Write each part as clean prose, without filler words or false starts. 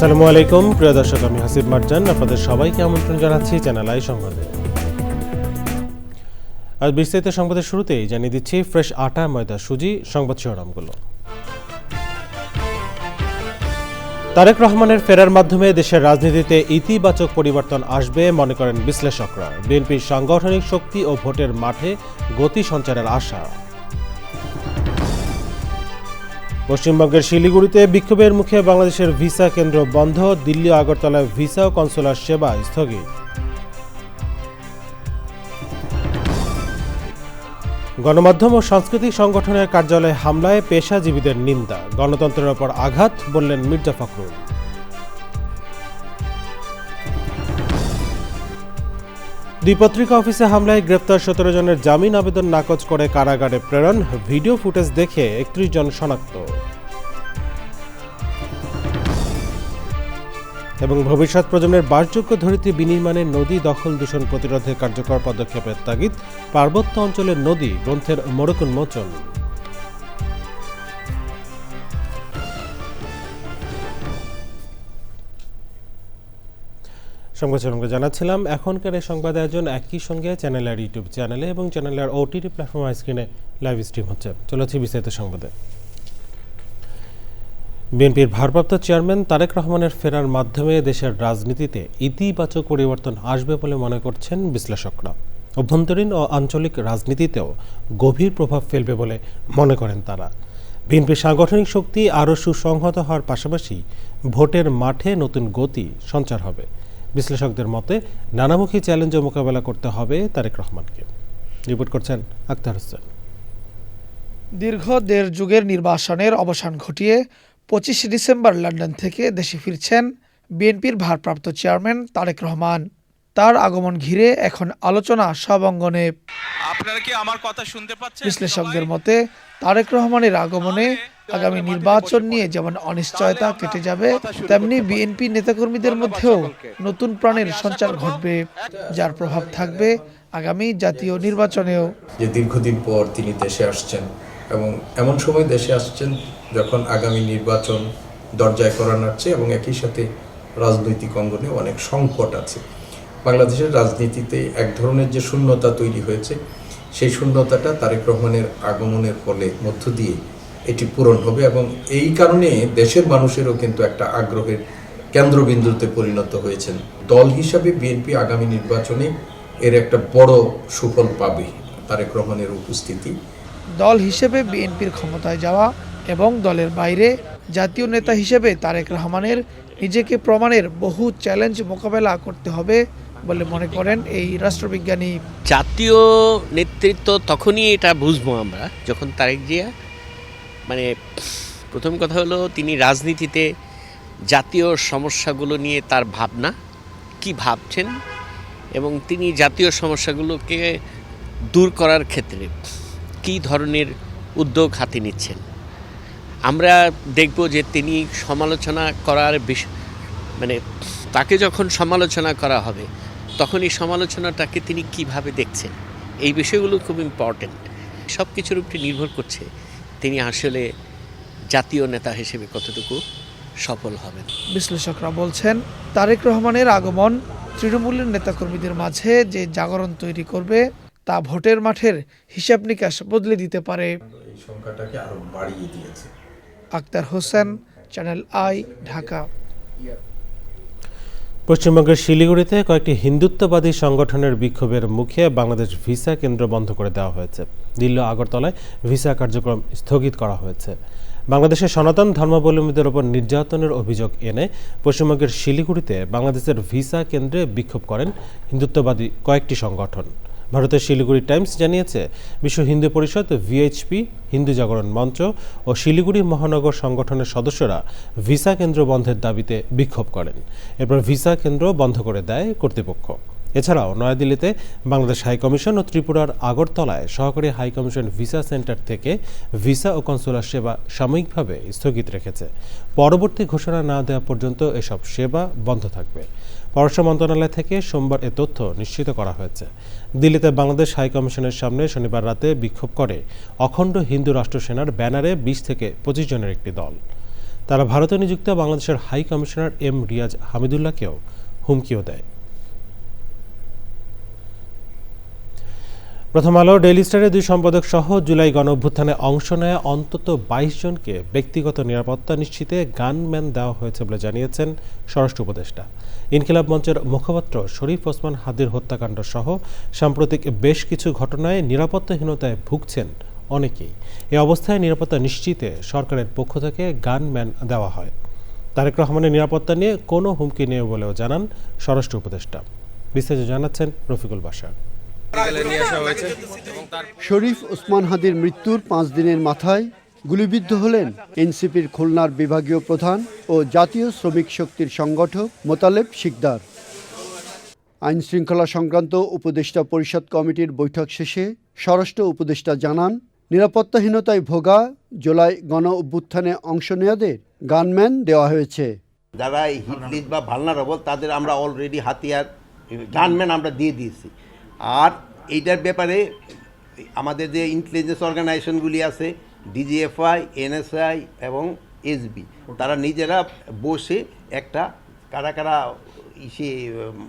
আসসালামু আলাইকুম প্রিয় দর্শক, আমি হাসিব মারজান আপনাদের সবাইকে আমন্ত্রণ জানাচ্ছি চ্যানেল আই সংবাদে। আজ বিস্তারিত সংবাদের শুরুতেই জানিয়ে দিচ্ছি ফ্রেশ আটা, ময়দা, সুজি সংবাদ শিরোনামগুলো। তারেক রহমানের ফেরার মাধ্যমে দেশের রাজনীতিতে ইতিবাচক পরিবর্তন আসবে মনে করেন বিশ্লেষকরা। বিএনপির সাংগঠনিক শক্তি ও ভোটের মাঠে গতি সঞ্চারের আশা। পশ্চিমবঙ্গের শিলিগুড়িতে বিক্ষোভের মুখে বাংলাদেশের ভিসা কেন্দ্র বন্ধ, দিল্লি ও আগরতলায় ভিসা ও কনসুলার সেবা স্থগিত। গণমাধ্যম ও সাংস্কৃতিক সংগঠনের কার্যালয়ে হামলায় পেশাজীবীদের নিন্দা, গণতন্ত্রের ওপর আঘাত বললেন মির্জা ফখরুল। দুই পত্রিকা অফিসে হামলায় গ্রেপ্তার 17 জনের জামিন আবেদন নাকচ করে কারাগারে প্রেরণ, ভিডিও ফুটেজ দেখে 31 জন শনাক্ত। এবং ভবিষ্যৎ প্রজন্মের বাসযোগ্য ধরিত্রী বিনির্মাণে নদী দখল দূষণ প্রতিরোধে কার্যকর পদক্ষেপের তাগিদ, পার্বত্য অঞ্চলের নদী গ্রন্থের মোড়ক উন্মোচন। সংবাদ শিরোনামে জানাচ্ছিলাম এখনকার এই সংবাদ আয়োজন একই সঙ্গে চ্যানেলের ইউটিউব চ্যানেলে এবং চ্যানেলের ওটিটি প্ল্যাটফর্ম স্ক্রিনে লাইভ স্ট্রিম হচ্ছে। চলেছি বিস্তারিত সংবাদে। বিএনপির ভারপ্রাপ্ত চেয়ারম্যান তারেক রহমানের ফেরার মাধ্যমে দেশের রাজনীতিতে ইতিবাচক পরিবর্তন আসবে বলে মনে করছেন বিশ্লেষকরা। অভ্যন্তরীণ ও আঞ্চলিক রাজনীতিতেও গভীর প্রভাব ফেলবে বলে মনে করেন তারা। বিএনপির সাংগঠনিক শক্তি আরও সুসংহত হওয়ার পাশাপাশি ভোটের মাঠে নতুন গতি সঞ্চার হবে। বিশ্লেষকদের মতে নানামুখী চ্যালেঞ্জ মোকাবেলা করতে হবে তারেক রহমানকে। রিপোর্ট করছেন আক্তার হোসেন। দীর্ঘ 1.5 যুগের নির্বাসনের অবসান ঘটিয়ে 25 ডিসেম্বর লন্ডন থেকে দেশে ফিরছেন বিএনপির ভারপ্রাপ্ত চেয়ারম্যান তারেক রহমান। তার আগমন ঘিরে এখন আলোচনা সব অঙ্গনে। আপনারা কি আমার কথা শুনতে পাচ্ছেন? বিশ্লেষকদের মতে তারেক রহমানের আগমনে আগামী নির্বাচন নিয়ে যেমন অনিশ্চয়তা কেটে যাবে, তেমনি বিএনপি নেতাকর্মীদের মধ্যেও নতুন প্রাণের সঞ্চার ঘটবে, যার প্রভাব থাকবে আগামী জাতীয় নির্বাচনেও। যে দীর্ঘদিন পর তিনি দেশে আসছেন এবং এমন সময় দেশে আসছেন যখন আগামী নির্বাচন দরজায় করা নাড়ছে এবং একই সাথে রাজনৈতিক অঙ্গনে অনেক সংকট আছে। বাংলাদেশের রাজনীতিতে এক ধরনের যে শূন্যতা তৈরি হয়েছে, সেই শূন্যতাটা তারেক রহমানের আগমনের ফলে মধ্য দিয়ে এটি পূরণ হবে এবং এই কারণে দেশের মানুষেরও কিন্তু একটা আগ্রহের কেন্দ্রবিন্দুতে পরিণত হয়েছেন। দল হিসাবে বিএনপি আগামী নির্বাচনে এর একটা বড় সুফল পাবে তারেক রহমানের উপস্থিতি। দল হিসেবে বিএনপির ক্ষমতায় যাওয়া এবং দলের বাইরে জাতীয় নেতা হিসেবে তারেক রহমানের নিজেকে প্রমাণের বহু চ্যালেঞ্জ মোকাবেলা করতে হবে বলে মনে করেন এই রাষ্ট্রবিজ্ঞানী। জাতীয় নেতৃত্ব তখনই এটা বুঝবো আমরা যখন তারেক জিয়া প্রথম কথা হলো তিনি রাজনীতিতে জাতীয় সমস্যাগুলো নিয়ে তার ভাবনা কি ভাবছেন এবং তিনি জাতীয় সমস্যাগুলোকে দূর করার ক্ষেত্রে কী ধরনের উদ্যোগ হাতে নিচ্ছেন। আমরা দেখব যে তিনি সমালোচনা করার তাকে যখন সমালোচনা করা হবে তখন এই সমালোচনাটাকে তিনি কিভাবে দেখছেন, এই বিষয়গুলো খুব ইম্পর্টেন্ট। সব কিছুর উপরে নির্ভর করছে তিনি আসলে জাতীয় নেতা হিসেবে কতটুকু সফল হবেন। বিশ্লেষকরা বলছেন তারেক রহমানের আগমন তৃণমূলের নেতাকর্মীদের মাঝে যে জাগরণ তৈরি করবে তা ভোটের মাঠের হিসাব নিকাশ বদলে দিতে পারে। এই সংখ্যাটাকে আরো বাড়িয়ে দিয়েছে। Akhtar Hossain, channel I, Dhaka. পশ্চিমবঙ্গের শিলিগুড়িতে কয়েকটি হিন্দুত্ববাদী সংগঠনের বিক্ষোভের মুখে বাংলাদেশ ভিসা কেন্দ্র বন্ধ করে দেওয়া হয়েছে। দিল্লি আগরতলায় ভিসা কার্যক্রম স্থগিত করা হয়েছে। বাংলাদেশের সনাতন ধর্মাবলম্বীদের ওপর নির্যাতনের অভিযোগ এনে পশ্চিমবঙ্গের শিলিগুড়িতে বাংলাদেশের ভিসা কেন্দ্রে বিক্ষোভ করেন হিন্দুত্ববাদী কয়েকটি সংগঠন। ভারতের শিলিগুড়ি টাইমস জানিয়েছে বিশ্ব হিন্দু পরিষদ, ভিএইচপি, হিন্দু জাগরণ মঞ্চ ও শিলিগুড়ি মহানগর সংগঠনের সদস্যরা ভিসা কেন্দ্র বন্ধের দাবিতে বিক্ষোভ করেন। এরপর ভিসা কেন্দ্র বন্ধ করে দেয় কর্তৃপক্ষ। এছাড়াও নয়াদিল্লিতে বাংলাদেশ হাইকমিশন ও ত্রিপুরার আগরতলায় সহকারী হাইকমিশন ভিসা সেন্টার থেকে ভিসা ও কনসুলার সেবা সাময়িকভাবে স্থগিত রেখেছে। পরবর্তী ঘোষণা না দেওয়া পর্যন্ত এসব সেবা বন্ধ থাকবে। পররাষ্ট্র মন্ত্রণালয় থেকে সোমবার এ তথ্য নিশ্চিত করা হয়েছে। দিল্লিতে বাংলাদেশ হাইকমিশনের সামনে শনিবার রাতে বিক্ষোভ করে অখণ্ড হিন্দু রাষ্ট্র সেনার ব্যানারে 20 থেকে 25 জনের একটি দল। তারা ভারতে নিযুক্ত বাংলাদেশের হাই কমিশনার এম রিয়াজ হামিদুল্লাহকেও হুমকিও দেয়। প্রথম আলো ডেইলি স্টারের 2 সম্পাদক সহ জুলাই গণঅভ্যুত্থানে অংশ নেয়া অন্তত 22 জনকে ব্যক্তিগত নিরাপত্তা নিশ্চিতে গানম্যান দেওয়া হয়েছে বলে জানিয়েছেন স্বরাষ্ট্র উপদেষ্টা। ইনকিলাব মঞ্চের মুখপাত্র শরীফ ওসমান হাদির হত্যাকাণ্ড সহ সাম্প্রতিক বেশ কিছু ঘটনায় নিরাপত্তাহীনতায় ভুগছেন অনেকেই। এই অবস্থায় নিরাপত্তা নিশ্চিতে সরকারের পক্ষ থেকে গানম্যান দেওয়া হয়। তারেক রহমানের নিরাপত্তা নিয়ে কোনো হুমকি নেই বলেও জানান স্বরাষ্ট্র উপদেষ্টা। বিস্তারিত জানাচ্ছেন রফিকুল বাশার। শরীফ ওসমান হাদির মৃত্যুর 5 দিনের মাথায় গুলিবিদ্ধ হলেন এনসিপির খুলনার বিভাগীয় প্রধান ও জাতীয় শ্রমিক শক্তির সংগঠক মোতালেব শিকদার। আইন শৃঙ্খলা সংক্রান্ত উপদেষ্টা পরিষদ কমিটির বৈঠক শেষে স্বরাষ্ট্র উপদেষ্টা জানান, নিরাপত্তাহীনতায় ভোগা জুলাই গণ অভ্যুত্থানে অংশ নেয়াদের গানম্যান দেওয়া হয়েছে। যারা হিটলিস্ট বা ভালনারেবল তাদের আমরা অলরেডি হাতিয়ার গানম্যান আমরা দিয়ে দিয়েছি। আর এইটার ব্যাপারে আমাদের যে ইন্টেলিজেন্স অর্গানাইজেশনগুলি আছে, ডিজিএফআই, এনএসআই এবং এসবি, তারা নিজেরা বসে একটা কারা কারা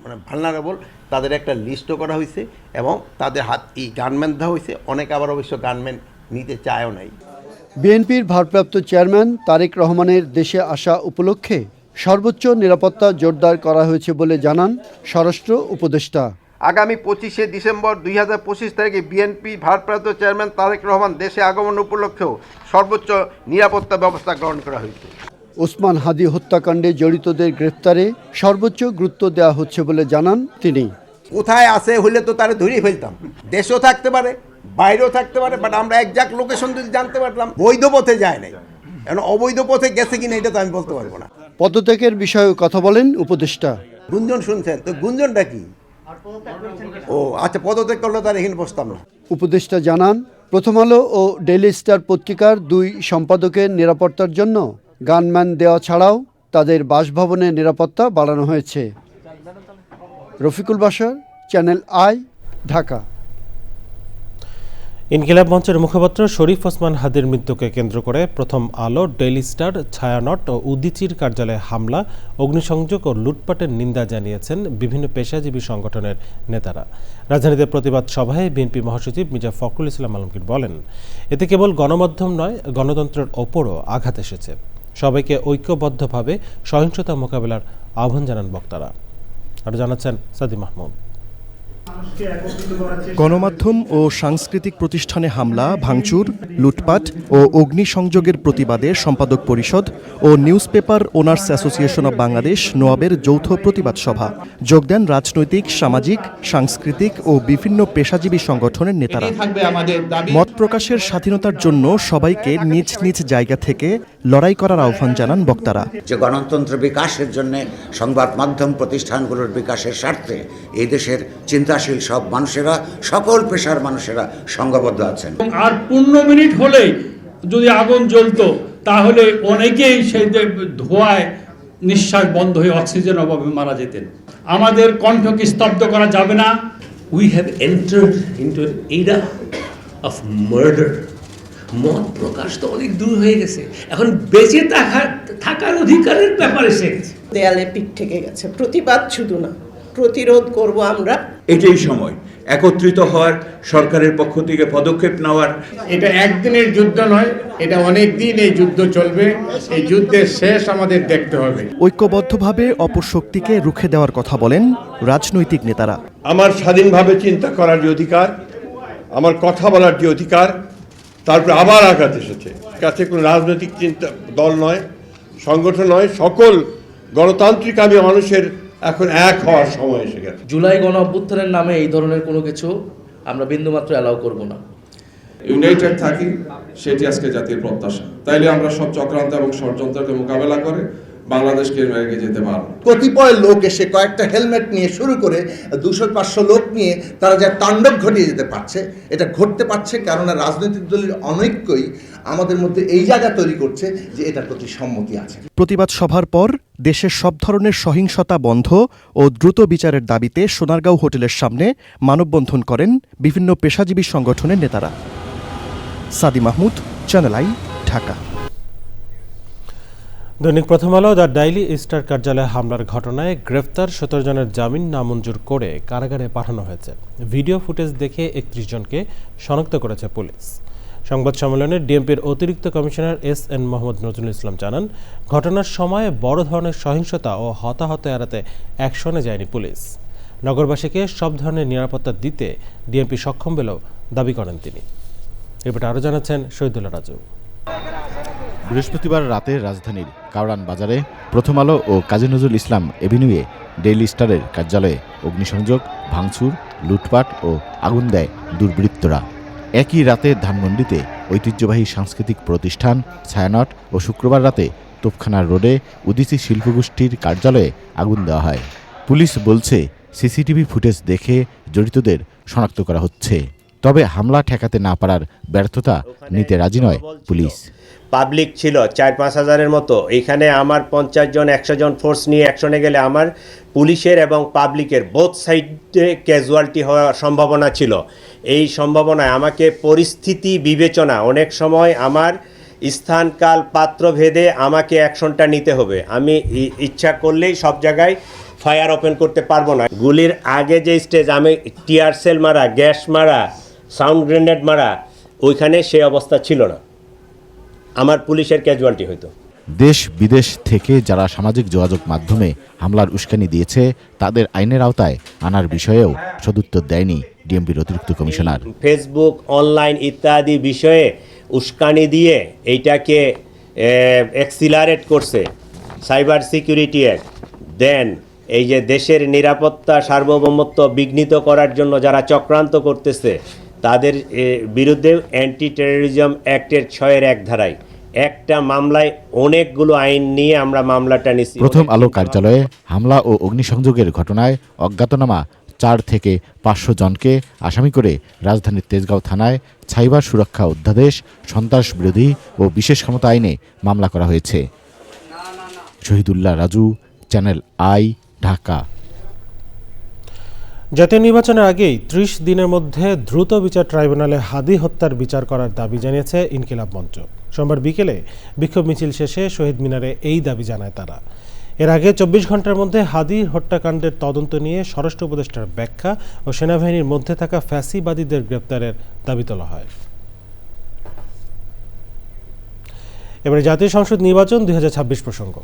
মানে ভালনারেবল তাদের একটা লিস্টও করা হয়েছে এবং তাদের এই গানম্যান দেওয়া হয়েছে। অনেক আবার অবশ্য গানম্যান নিতে চায়ও নাই। বিএনপির ভারপ্রাপ্ত চেয়ারম্যান তারেক রহমানের দেশে আসা উপলক্ষে সর্বোচ্চ নিরাপত্তা জোরদার করা হয়েছে বলে জানান স্বরাষ্ট্র উপদেষ্টা। আগামী 25শে ডিসেম্বর 2025 তারিখে বিএনপি ভারপ্রাপ্ত চেয়ারম্যান তারেক রহমান দেশে আগমন উপলক্ষেও সর্বোচ্চ নিরাপত্তা ব্যবস্থা গ্রহণ করা হয়েছে। ওসমান হাদি হত্যাকাণ্ডে জড়িতদের গ্রেফতারে সর্বোচ্চ গুরুত্ব দেওয়া হচ্ছে বলে জানান তিনি। কোথায় আছে হলে তো তারা ধরিয়ে ফেলতাম। দেশেও থাকতে পারে, বাইরেও থাকতে পারে, বাট আমরা একজাক্ট লোকেশন যদি জানতে পারলাম। বৈধ পথে যায় নাই, এখন অবৈধ পথে গেছে কিনা এটা তো আমি বলতে পারবো না। পদত্যাগের বিষয়েও কথা বলেন উপদেষ্টা। গুঞ্জন শুনছেন তো, গুঞ্জনটা কি? ও আচ্ছা, পদত্যাগ করলে তার এখানে বসতাম না। উপদেষ্টা জানান, প্রথম আলো ও ডেইলি স্টার পত্রিকার 2 সম্পাদকের নিরাপত্তার জন্য গানম্যান দেওয়া ছাড়াও তাদের বাসভবনের নিরাপত্তা বাড়ানো হয়েছে। Rafiqul Bashar, channel I, Dhaka. ইনকিলাব মঞ্চের মুখপাত্র শরীফ ওসমান হাদির মৃত্যুকে কেন্দ্র করে প্রথম আলো, ডেইলি স্টার, ছায়ানট ও উদীচীর কার্যালয়ে হামলা, অগ্নিসংযোগ ও লুটপাটের নিন্দা জানিয়েছেন বিভিন্ন পেশাজীবী সংগঠনের নেতারা। রাজধানীতে প্রতিবাদ সভায় বিএনপি মহাসচিব মির্জা ফখরুল ইসলাম আলমগীর বলেন, এতে কেবল গণমাধ্যম নয়, গণতন্ত্রের ওপরও আঘাত এসেছে। সবাইকে ঐক্যবদ্ধভাবে সহিংসতা মোকাবেলার আহ্বান জানান বক্তারা। আরও জানাচ্ছেন সাদি মাহমুদ। গণমাধ্যম ও সাংস্কৃতিক প্রতিষ্ঠানে হামলা, ভাঙচুর, লুটপাট ও অগ্নিসংযোগের প্রতিবাদে সম্পাদক পরিষদ ও newspaper owners association of Bangladesh নোয়াবের যৌথ প্রতিবাদ সভা। যোগ দেন রাজনৈতিক, সামাজিক, সাংস্কৃতিক ও বিভিন্ন পেশাজীবী সংগঠনের নেতারা। মত প্রকাশের স্বাধীনতার জন্য সবাইকে নিজ নিজ জায়গা থেকে লড়াই করার আহ্বান জানান বক্তারা। যে গণতন্ত্র বিকাশের জন্য সংবাদ মাধ্যম প্রতিষ্ঠানগুলোর বিকাশের স্বার্থে এই দেশের চিন্তাশীল সব মানুষেরা, সকল পেশার মানুষেরা সংঘবদ্ধ আছেন। আর 15 মিনিট হলেই যদি আগুন জ্বলতো তাহলে অনেকেই সেই ধোঁয়ায় নিঃশ্বাস বন্ধ হয়ে অক্সিজেন অভাবে মারা যেতেন। আমাদের কণ্ঠকে স্তব্ধ করা যাবে না। We have entered into an era of murder. মত প্রকাশ তো অনেক দূর হয়ে গেছে, এখন বেঁচে থাকার অধিকারের ব্যাপার এসে গেছে। দেয়ালে পিঠ থেকে গেছে। প্রতিবাদ শুধু না, প্রতিরোধ করব আমরা। এটাই সময় একত্রিত হওয়ার, সরকারের পক্ষ থেকে পদক্ষেপ নেওয়ার। এটা একদিনের যুদ্ধ নয়, এটা অনেক দিন এই যুদ্ধ চলবে। এই যুদ্ধের শেষ আমাদের দেখতে হবে। ঐক্যবদ্ধভাবে অপশক্তিকে রুখে দেওয়ার কথা বলেন রাজনৈতিক নেতারা। আমার স্বাধীনভাবে চিন্তা করার যে অধিকার, আমার কথা বলার যে অধিকার, তারপরে আবার আঘাত এসেছে। কাছে কোনো রাজনৈতিক চিন্তা দল নয়, সংগঠন নয়, সকল গণতান্ত্রিক আমি মানুষের এখন এক হওয়ার সময় এসে গেছে। জুলাই গণ অভ্যুত্থানের নামে এই ধরনের কোনো কিছু আমরা বিন্দুমাত্র অ্যালাউ করব না। ইউনাইটেড থাকি, সেটি আজকে জাতির প্রত্যাশা। তাইলে আমরা সব চক্রান্ত এবং ষড়যন্ত্রকে মোকাবেলা করে বাংলাদেশকে এগিয়ে যেতে পারব। কতিপয় লোক এসে কয়েকটা হেলমেট নিয়ে শুরু করে 200-500 লোক নিয়ে তারা যা তাণ্ডব ঘটিয়ে যেতে পারছে, এটা ঘটতে পারছে কেননা রাজনৈতিক দলের অনৈক্যই আমাদের মধ্যে এই জায়গা তৈরি করছে যে এটার প্রতি সম্মতি আছে। প্রতিবাদ সভার পর দেশের সব ধরনের সহিংসতা বন্ধ ও দ্রুত বিচারের দাবিতে সোনারগাঁও হোটেলের সামনে মানববন্ধন করেন বিভিন্ন পেশাজীবী সংগঠনের নেতারা। সাদি মাহমুদ, চ্যানেল আই, ঢাকা। দৈনিক প্রথম আলো দ্য ডেইলি স্টার কার্যালয়ে হামলার ঘটনায় গ্রেফতার 17 জনের জামিন নামঞ্জুর করে কারাগারে পাঠানো হয়েছে। ভিডিও ফুটেজ দেখে 31 জনকে শনাক্ত করেছে পুলিশ। সংবাদ সম্মেলনে ডিএমপির অতিরিক্ত কমিশনার এস.এন. মোহাম্মদ নজরুল ইসলাম জানান, ঘটনার সময় বড় ধরনের সহিংসতা ও হতাহত এড়াতে অ্যাকশনে যায়নি পুলিশ। নগরবাসীকে সব ধরনের নিরাপত্তা দিতে ডিএমপি সক্ষম বলেও দাবি করেন তিনি। এরপর আরও জানাচ্ছেন শহীদুল্লাহ রাজু। বৃহস্পতিবার রাতে রাজধানীর কাওড়ান বাজারে প্রথম আলো ও কাজী নজরুল ইসলাম এভিনিউয়ে ডেইলি স্টারের কার্যালয়ে অগ্নিসংযোগ, ভাঙচুর, লুটপাট ও আগুন দেয় দুর্বৃত্তরা। একই রাতে ধানমন্ডিতে ঐতিহ্যবাহী সাংস্কৃতিক প্রতিষ্ঠান ছায়ানট ও শুক্রবার রাতে তোপখানার রোডে উদীচী শিল্পগোষ্ঠীর কার্যালয়ে আগুন দেওয়া হয়। পুলিশ বলছে, সিসিটিভি ফুটেজ দেখে জড়িতদের শনাক্ত করা হচ্ছে। তবে হামলা ঠেকাতে না পারার ব্যর্থতা নিতে রাজি নয় পুলিশ। পাবলিক ছিল 4-5 হাজারের মতো। এখানে আমার 50 জন 100 জন ফোর্স নিয়ে অ্যাকশনে গেলে আমার পুলিশের এবং পাবলিকের বোথ সাইডে ক্যাজুয়ালিটি হওয়ার সম্ভাবনা ছিল। এই সম্ভাবনায় আমাকে পরিস্থিতি বিবেচনা, অনেক সময় আমার স্থানকাল পাত্র ভেদে আমাকে অ্যাকশনটা নিতে হবে। আমি ইচ্ছা করলেই সব জায়গায় ফায়ার ওপেন করতে পারবো না। গুলির আগে যে স্টেজ, আমি টিয়ার সেল মারা, গ্যাস মারা, সাউন্ড গ্রেনেড মারা, ওইখানে সে অবস্থা ছিল না, আমার পুলিশের ক্যাজুয়ালিটি হইতো। দেশ বিদেশ থেকে যারা সামাজিক যোগাযোগ মাধ্যমে হামলার উস্কানি দিয়েছে তাদের আইনের আওতায় আনার বিষয়েও সদুত্তর দেয়নি ডিএমপির অতিরিক্ত কমিশনার। ফেসবুক, অনলাইন ইত্যাদি বিষয়ে উস্কানি দিয়ে এইটাকে অ্যাক্সিলারেট করছে সাইবার সিকিউরিটি অ্যাক্ট। দেন এই যে দেশের নিরাপত্তা সার্বভৌমত্ব বিঘ্নিত করার জন্য যারা চক্রান্ত করতেছে তাদের বিরুদ্ধে অ্যান্টি টেররিজম অ্যাক্টের 6-1 ধারায় একটা মামলায় অনেকগুলো আইন নিয়ে আমরা মামলাটা নিচ্ছি। প্রথম আলো কার্যালয়ে হামলা ও অগ্নিসংযোগের ঘটনায় অজ্ঞাতনামা 4 থেকে 500 জনকে আসামি করে রাজধানীর তেজগাঁও থানায় সাইবার সুরক্ষা অধ্যাদেশ, সন্ত্রাস বিরোধী ও বিশেষ ক্ষমতা আইনে মামলা করা হয়েছে। Shahidullah Raju, channel I, Dhaka. জাতীয় নির্বাচনের আগেই 30 দিনের মধ্যে দ্রুত বিচার ট্রাইব্যুনালে হাদি হত্যার বিচার করার দাবি জানিয়েছে ইনকিলাব মঞ্চ। সোমবার বিকেলে বিক্ষোভ মিছিল শেষে শহীদ মিনারে এই দাবি জানায় তারা। এর আগে 24 ঘন্টার মধ্যে হাদি হত্যাকাণ্ডের তদন্ত নিয়ে স্বরাষ্ট্র উপদেষ্টার ব্যাখ্যা ও সেনাবাহিনীর মধ্যে থাকা ফ্যাসিবাদীদের গ্রেপ্তারের দাবি তোলা হয়। এবারে জাতীয় সংসদ নির্বাচন 2026 প্রসঙ্গ।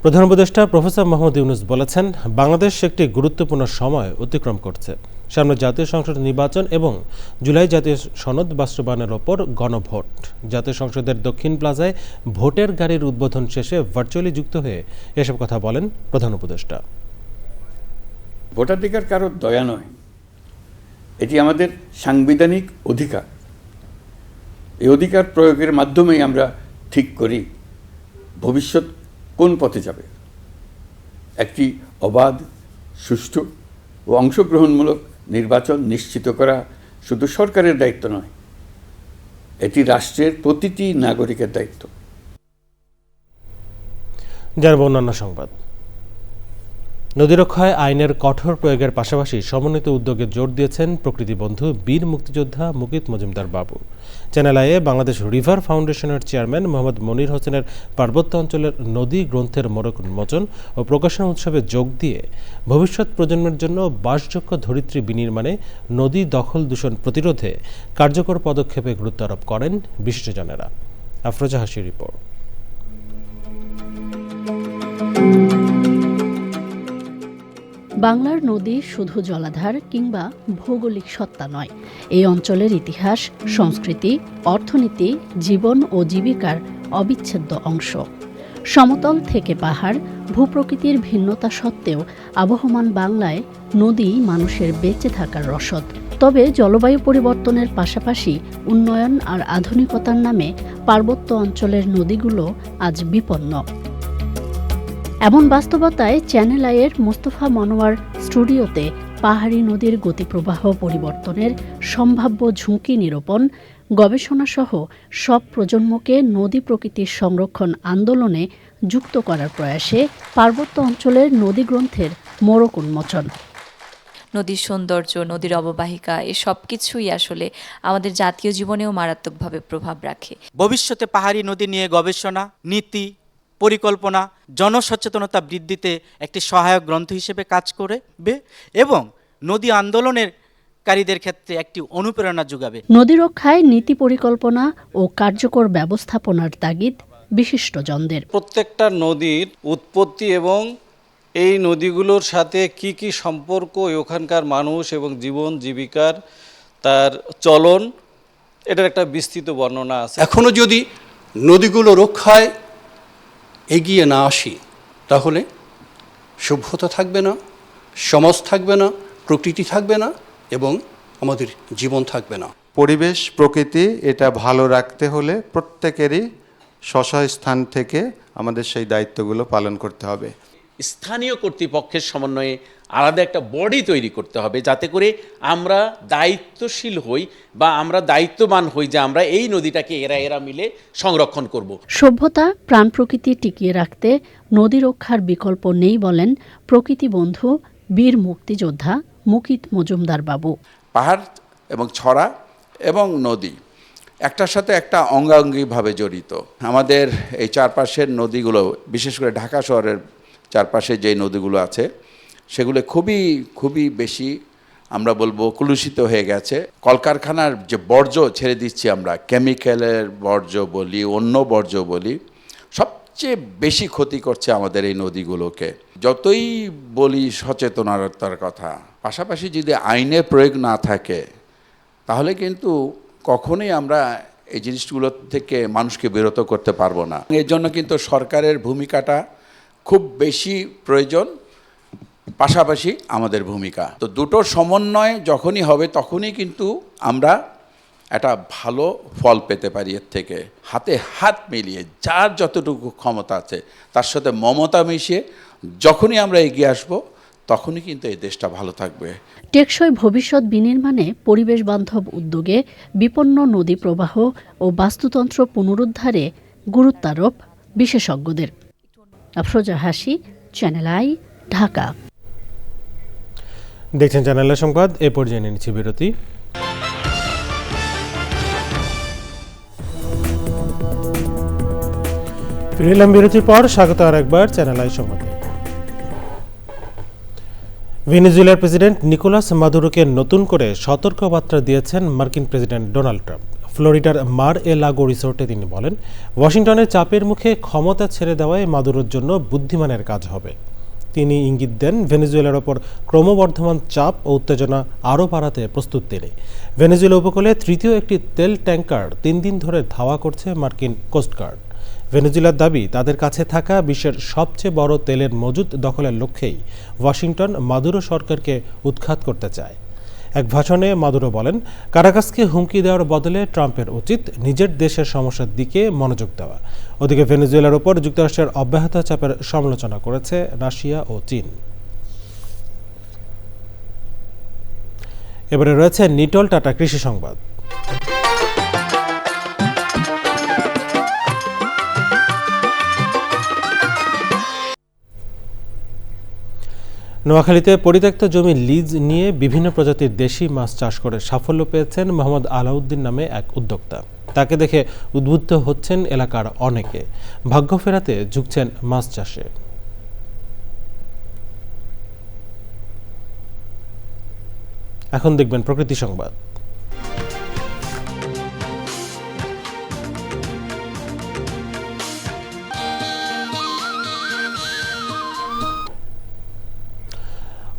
প্রধান উপদেষ্টা প্রফেসর মোহাম্মদ ইউনূস বলেছেন, বাংলাদেশ একটি গুরুত্বপূর্ণ সময় অতিক্রম করছে। সামনে জাতীয় সংসদ নির্বাচন এবং জুলাই জাতীয় সনদ বাস্তবায়নের ওপর গণভোট। জাতীয় সংসদের দক্ষিণ প্লাজায় ভোটের গাড়ির উদ্বোধন শেষে ভার্চুয়ালি যুক্ত হয়ে এসব কথা বলেন প্রধান উপদেষ্টা। ভোটাধিকার কারো দয়া নয়, এটি আমাদের সাংবিধানিক অধিকার। এই অধিকার প্রয়োগের মাধ্যমেই আমরা ঠিক করি ভবিষ্যৎ কোন পথে যাবে। একটি অবাধ, সুষ্ঠু ও অংশগ্রহণমূলক নির্বাচন নিশ্চিত করা শুধু সরকারের দায়িত্ব নয়, এটি রাষ্ট্রের প্রতিটি নাগরিকের দায়িত্ব। জানাবো অন্যান্য সংবাদ। নদী রক্ষায় আইনের কঠোর প্রয়োগের পাশাপাশি সমন্বিত উদ্যোগে জোর দিয়েছেন প্রকৃতি বন্ধু বীর মুক্তিযোদ্ধা মুকিত মজুমদার বাবু। চ্যানেল আইয়ে বাংলাদেশ রিভার ফাউন্ডেশনের চেয়ারম্যান মোহাম্মদ মনির হোসেনের পার্বত্য অঞ্চলের নদী গ্রন্থের মোড়ক উন্মোচন ও প্রকাশনা উৎসবে যোগ দিয়ে ভবিষ্যৎ প্রজন্মের জন্য বাসযোগ্য ধরিত্রী বিনির্মাণে নদী দখল দূষণ প্রতিরোধে কার্যকর পদক্ষেপে গুরুত্ব আরোপ করেন বিশিষ্টজনেরা। আফরোজা হাসির রিপোর্ট। বাংলার নদী শুধু জলাধার কিংবা ভৌগোলিক সত্তা নয়, এই অঞ্চলের ইতিহাস, সংস্কৃতি, অর্থনীতি, জীবন ও জীবিকার অবিচ্ছেদ্য অংশ। সমতল থেকে পাহাড়, ভূপ্রকৃতির ভিন্নতা সত্ত্বেও আবহমান বাংলায় নদী মানুষের বেঁচে থাকার রসদ। তবে জলবায়ু পরিবর্তনের পাশাপাশি উন্নয়ন আর আধুনিকতার নামে পার্বত্য অঞ্চলের নদীগুলো আজ বিপন্ন। এমন বাস্তবতায় চ্যানেল আইয়ের মোস্তফা মনোয়ার স্টুডিওতে পাহাড়ি নদীর গতিপ্রবাহ পরিবর্তনের সম্ভাব্য ঝুঁকি নিরূপণ, গবেষণাসহ সব প্রজন্মকে নদী প্রকৃতির সংরক্ষণ আন্দোলনে যুক্ত করার প্রয়াসে পার্বত্য অঞ্চলের নদী গ্রন্থের মোড়ক উন্মোচন। নদীর সৌন্দর্য, নদীর অববাহিকা, এ সব কিছুই আসলে আমাদের জাতীয় জীবনেও মারাত্মকভাবে প্রভাব রাখে। ভবিষ্যতে পাহাড়ি নদী নিয়ে গবেষণা, নীতি, পরিকল্পনা, জনসচেতনতা বৃদ্ধিতে একটি সহায়ক গ্রন্থ হিসেবে কাজ করবে এবং নদী আন্দোলনকারীদের ক্ষেত্রে একটি অনুপ্রেরণা যোগাবে। নদী রক্ষায় নীতি পরিকল্পনা ও কার্যকর ব্যবস্থাপনার তাগিদ বিশিষ্টজনদের। প্রত্যেকটা নদীর উৎপত্তি এবং এই নদীগুলোর সাথে কি কি সম্পর্ক, ওখানকার মানুষ এবং জীবন জীবিকার তার চলন, এটার একটা বিস্তৃত বর্ণনা আছে। এখনো যদি নদীগুলো রক্ষায় এগিয়ে না আসি তাহলে সভ্যতা থাকবে না, সমাজ থাকবে না, প্রকৃতি থাকবে না এবং আমাদের জীবন থাকবে না। পরিবেশ প্রকৃতি এটা ভালো রাখতে হলে প্রত্যেকেরই স্ব স্থান থেকে আমাদের সেই দায়িত্বগুলো পালন করতে হবে। স্থানীয় কর্তৃপক্ষের সমন্বয়ে আলাদা একটা বডি তৈরি করতে হবে, যাতে করে আমরা দায়িত্বশীল হই বা আমরা দায়িত্ববান হই যে আমরা এই নদীটাকে এরা মিলে সংরক্ষণ করব। সভ্যতা, প্রাণ প্রকৃতি টিকিয়ে রাখতে নদী রক্ষার বিকল্প নেই বলেন প্রকৃতি বন্ধু বীর মুক্তিযোদ্ধা মুকিত মজুমদার বাবু। পাহাড় এবং ছড়া এবং নদী একটার সাথে একটা অঙ্গাঙ্গিভাবে জড়িত। আমাদের এই চারপাশের নদীগুলো, বিশেষ করে ঢাকা শহরের চারপাশে যে নদীগুলো আছে সেগুলো খুবই বেশি আমরা বলবো কলুষিত হয়ে গেছে। কলকারখানার যে বর্জ্য ছেড়ে দিচ্ছি আমরা, কেমিক্যালের বর্জ্য বলি, অন্য বর্জ্য বলি, সবচেয়ে বেশি ক্ষতি করছে আমাদের এই নদীগুলোকে। যতই বলি সচেতনতার কথা, পাশাপাশি যদি আইনের প্রয়োগ না থাকে তাহলে কিন্তু কখনোই আমরা এই জিনিসগুলো থেকে মানুষকে বিরত করতে পারবো না। এর জন্য কিন্তু সরকারের ভূমিকাটা খুব বেশি প্রয়োজন, পাশাপাশি আমাদের ভূমিকা। তো দুটোর সমন্বয় যখনই হবে তখনই কিন্তু আমরা একটা ভালো ফল পেতে পারি। এর থেকে হাতে হাত মিলিয়ে যার যতটুকু ক্ষমতা আছে তার সাথে মমতা মিশিয়ে যখনই আমরা এগিয়ে আসবো তখনই কিন্তু এই দেশটা ভালো থাকবে। টেকসই ভবিষ্যৎ বিনির্মাণে পরিবেশ বান্ধব উদ্যোগে বিপন্ন নদী প্রবাহ ও বাস্তুতন্ত্র পুনরুদ্ধারে গুরুত্বারোপ বিশেষজ্ঞদের। আফরোজা হাসি, চ্যানেল আই, ঢাকা। দেখছেন চ্যানেলের সংবাদ। এ পর্যায়ে নিচ্ছি বিরতি। ফিরলাম বিরতির পর, স্বাগত আর একবার চ্যানেল আই সংবাদে। ভেনেজুয়েলার প্রেসিডেন্ট নিকোলাস মাদুরোকে নতুন করে সতর্কবার্তা দিয়েছেন মার্কিন প্রেসিডেন্ট ডোনাল্ড ট্রাম্প। ফ্লোরিডার মার এ লাগো রিসোর্টে তিনি বলেন, ওয়াশিংটনের চাপের মুখে ক্ষমতা ছেড়ে দেওয়ায় মাদুরোর জন্য বুদ্ধিমানের কাজ হবে। তিনি ইঙ্গিত দেন ভেনেজুয়েলার ওপর ক্রমবর্ধমান চাপ ও উত্তেজনা আরও বাড়াতে প্রস্তুত তিনি। ভেনেজুয়েলা উপকূলে তৃতীয় একটি তেল ট্যাঙ্কার 3 দিন ধরে ধাওয়া করছে মার্কিন কোস্টগার্ড। ভেনেজুয়েলার দাবি, তাদের কাছে থাকা বিশ্বের সবচেয়ে বড় তেলের মজুদ দখলের লক্ষ্যেই ওয়াশিংটন মাদুরো সরকারকে উৎখাত করতে চায়। এক ভাষণে মাদুরো বলেন, কারাকাসকে হুমকি দেওয়ার বদলে ট্রাম্পের উচিত নিজের দেশের সমস্যার দিকে মনোযোগ দেওয়া। ওদিকে ভেনেজুয়েলার ওপর যুক্তরাষ্ট্রের অব্যাহত চাপের সমালোচনা করেছে রাশিয়া ও চীন। এবারে রয়েছে নিটল টাটা কৃষি সংবাদ। নোয়াখালীতে পরিত্যক্ত জমি লিজ নিয়ে বিভিন্ন প্রজাতির দেশি মাছ চাষ করে সাফল্য পেয়েছেন মোহাম্মদ আলাউদ্দিন নামে এক উদ্যোক্তা। তাকে দেখে উদ্বুদ্ধ হচ্ছেন এলাকার অনেকে, ভাগ্য ফেরাতে ঝুঁকছেন মাছ চাষে। এখন দেখবেন প্রকৃতি সংবাদ।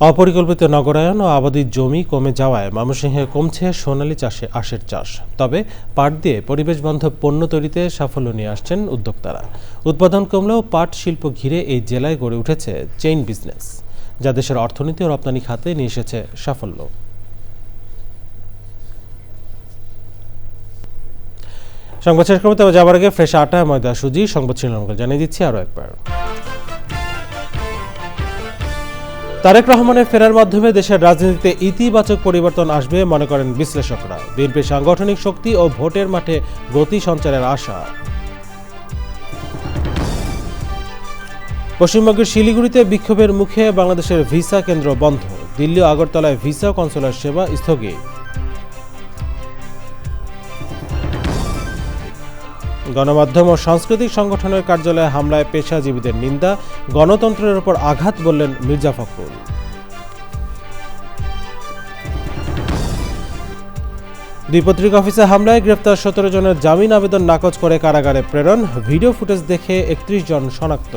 অপরিকল্পিত নগরায়ন ও আবাদি জমি কমে যাওয়ায় ময়মনসিংহে কমছে সোনালী চাষে আখের চাষ। তবে পাট দিয়ে পরিবেশ বান্ধব পণ্য তৈরিতে সাফল্য নিয়ে আসছেন উদ্যোক্তারা। উৎপাদন কমলেও পাট শিল্প ঘিরে এই জেলায় গড়ে উঠেছে চেইন বিজনেস, যা দেশের অর্থনীতি ও রপ্তানি খাতে নিয়ে এসেছে সাফল্য। সংবাদ শেষ করতে যাওয়ার আগে ফ্রেশ আটা, ময়দা, সুজি সংবাদ শিরোনামগুলো জানিয়ে দিচ্ছি আরও একবার। তারেক রহমানের ফেরার মাধ্যমে দেশের রাজনীতিতে ইতিবাচক পরিবর্তন আসবে মনে করেন বিশ্লেষকরা। বিএনপির সাংগঠনিক শক্তি ও ভোটের মাঠে গতি সঞ্চারের আশা। পশ্চিমবঙ্গের শিলিগুড়িতে বিক্ষোভের মুখে বাংলাদেশের ভিসা কেন্দ্র বন্ধ। দিল্লি ও আগরতলায় ভিসা কনসুলার সেবা স্থগিত। গণমাধ্যম ও সাংস্কৃতিক সংগঠনের কার্যালয়ে হামলায় পেশাজীবীদের নিন্দা, গণতন্ত্রের উপর আঘাত বললেন মির্জা ফখরুল। দ্বিপত্রিক অফিসে হামলায় গ্রেফতার 17 জনের জামিন আবেদন নাকচ করে কারাগারে প্রেরণ। ভিডিও ফুটেজ দেখে 31 জন শনাক্ত।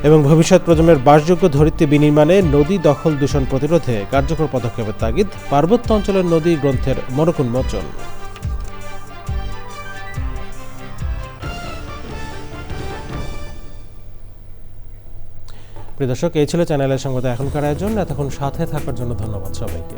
এবং ভবিষ্যৎ প্রজন্মের বাসযোগ্য ধরিত্রী বিনির্মাণে নদী দখল দূষণ প্রতিরোধে কার্যকর পদক্ষেপের তাগিদ। পার্বত্য অঞ্চলের নদী গ্রন্থের মোড়ক উন্মোচন। প্রিয় দর্শক, এই ছিল চ্যানেলের সংবাদ এখনকার আয়োজন। এতক্ষণ সাথে থাকার জন্য ধন্যবাদ সবাইকে।